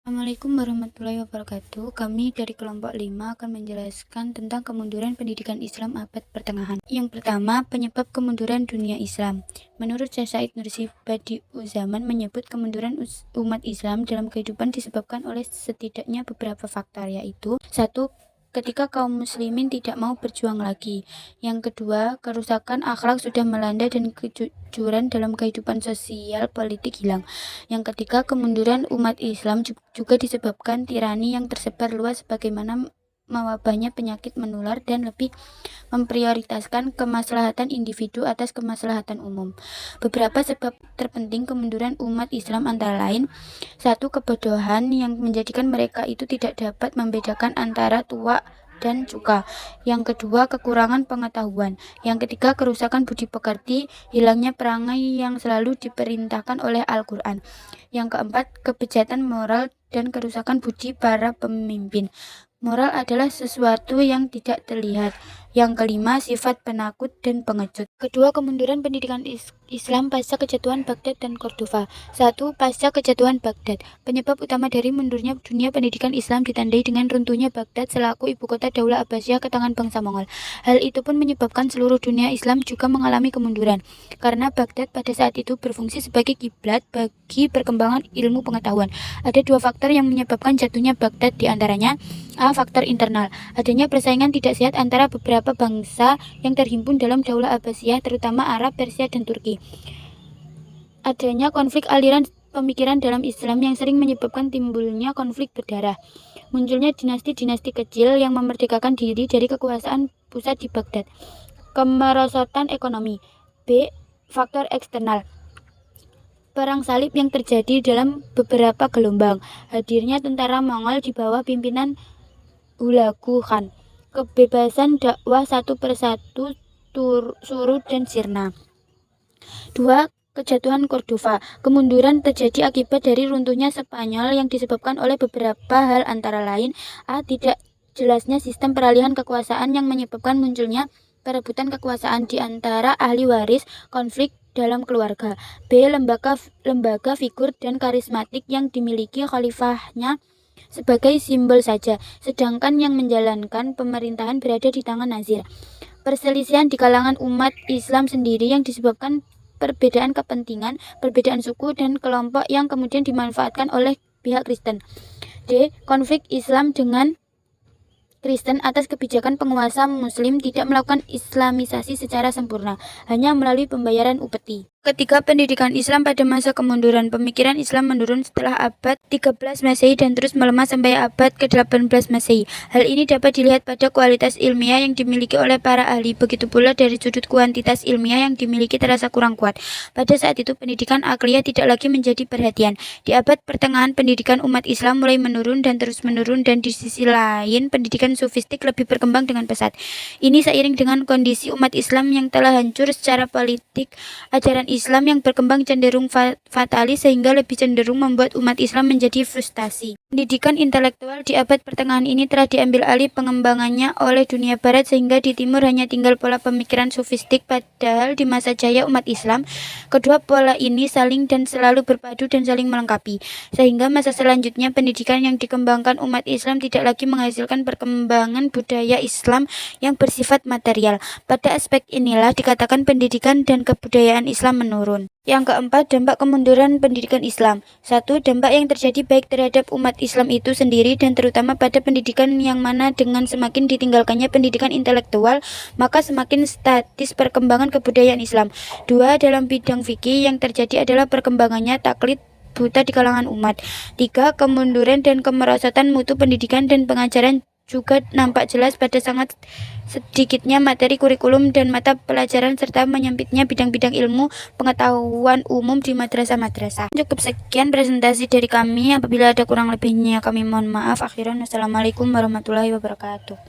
Assalamualaikum warahmatullahi wabarakatuh. Kami dari kelompok 5 akan menjelaskan tentang kemunduran pendidikan Islam abad pertengahan. Yang pertama, penyebab kemunduran dunia Islam. Menurut Syekh Said Nursi Badiu'zzaman menyebut kemunduran umat Islam dalam kehidupan disebabkan oleh setidaknya beberapa faktor, yaitu: 1. Ketika kaum muslimin tidak mau berjuang lagi. Yang kedua, kerusakan akhlak sudah melanda dan kejujuran dalam kehidupan sosial politik hilang. Yang ketiga, kemunduran umat Islam juga disebabkan tirani yang tersebar luas sebagaimana mewabahnya penyakit menular dan lebih memprioritaskan kemaslahatan individu atas kemaslahatan umum. Beberapa sebab terpenting kemunduran umat Islam antara lain: 1. Kebodohan yang menjadikan mereka itu tidak dapat membedakan antara tua dan cuka. Yang kedua, kekurangan pengetahuan. Yang ketiga, kerusakan budi pekerti, hilangnya perangai yang selalu diperintahkan oleh Al-Quran. Yang keempat, kebejatan moral dan kerusakan budi para pemimpin. Moral adalah sesuatu yang tidak terlihat. Yang kelima, sifat penakut dan pengecut. Kedua, kemunduran pendidikan Islam pasca kejatuhan Baghdad dan Cordova. 1. Pasca kejatuhan Baghdad. Penyebab utama dari mundurnya dunia pendidikan Islam ditandai dengan runtuhnya Baghdad selaku ibu kota Daulah Abbasiyah ke tangan bangsa Mongol. Hal itu pun menyebabkan seluruh dunia Islam juga mengalami kemunduran, karena Baghdad pada saat itu berfungsi sebagai kiblat bagi perkembangan ilmu pengetahuan. Ada dua faktor yang menyebabkan jatuhnya Baghdad, diantaranya: A. Faktor internal. Adanya persaingan tidak sehat antara beberapa bangsa yang terhimpun dalam Daulah Abbasiyah, terutama Arab, Persia, dan Turki. Adanya konflik aliran pemikiran dalam Islam yang sering menyebabkan timbulnya konflik berdarah. Munculnya dinasti-dinasti kecil yang memerdekakan diri dari kekuasaan pusat di Baghdad. Kemerosotan ekonomi. B. Faktor eksternal. Perang salib yang terjadi dalam beberapa gelombang. Hadirnya tentara Mongol di bawah pimpinan Hulagu Khan. Kebebasan dakwah satu persatu surut dan sirna. 2. Kejatuhan Cordova. Kemunduran terjadi akibat dari runtuhnya Spanyol yang disebabkan oleh beberapa hal, antara lain: A. Tidak jelasnya sistem peralihan kekuasaan yang menyebabkan munculnya perebutan kekuasaan di antara ahli waris, konflik dalam keluarga. B. Lembaga figur dan karismatik yang dimiliki khalifahnya sebagai simbol saja, sedangkan yang menjalankan pemerintahan berada di tangan Nazir. Perselisihan di kalangan umat Islam sendiri yang disebabkan perbedaan kepentingan, perbedaan suku, dan kelompok yang kemudian dimanfaatkan oleh pihak Kristen. D. Konflik Islam dengan Kristen atas kebijakan penguasa Muslim tidak melakukan Islamisasi secara sempurna, hanya melalui pembayaran upeti. Ketiga, pendidikan Islam pada masa kemunduran. Pemikiran Islam menurun setelah abad 13 Masehi dan terus melemah sampai abad ke-18 Masehi. Hal ini dapat dilihat pada kualitas ilmiah yang dimiliki oleh para ahli, begitu pula dari sudut kuantitas ilmiah yang dimiliki terasa kurang kuat. Pada saat itu, pendidikan akliyah tidak lagi menjadi perhatian. Di abad pertengahan, pendidikan umat Islam mulai menurun dan terus menurun, dan di sisi lain, pendidikan sufistik lebih berkembang dengan pesat. Ini seiring dengan kondisi umat Islam yang telah hancur secara politik. Ajaran Islam yang berkembang cenderung fatalis sehingga lebih cenderung membuat umat Islam menjadi frustasi. Pendidikan intelektual di abad pertengahan ini telah diambil alih pengembangannya oleh dunia barat, sehingga di timur hanya tinggal pola pemikiran sufistik, padahal di masa jaya umat Islam, kedua pola ini saling dan selalu berpadu dan saling melengkapi, sehingga masa selanjutnya pendidikan yang dikembangkan umat Islam tidak lagi menghasilkan perkembangan budaya Islam yang bersifat material. Pada aspek inilah dikatakan pendidikan dan kebudayaan Islam menurun. Yang keempat, dampak kemunduran pendidikan Islam. 1. Dampak yang terjadi baik terhadap umat Islam itu sendiri dan terutama pada pendidikan, yang mana dengan semakin ditinggalkannya pendidikan intelektual, maka semakin statis perkembangan kebudayaan Islam. 2. Dalam bidang fikih, yang terjadi adalah perkembangannya taklid buta di kalangan umat. 3. Kemunduran dan kemerosotan mutu pendidikan dan pengajaran juga nampak jelas pada sangat sedikitnya materi kurikulum dan mata pelajaran, serta menyempitnya bidang-bidang ilmu pengetahuan umum di madrasah-madrasah. Cukup sekian presentasi dari kami. Apabila ada kurang lebihnya kami mohon maaf. Akhiran, wassalamualaikum warahmatullahi wabarakatuh.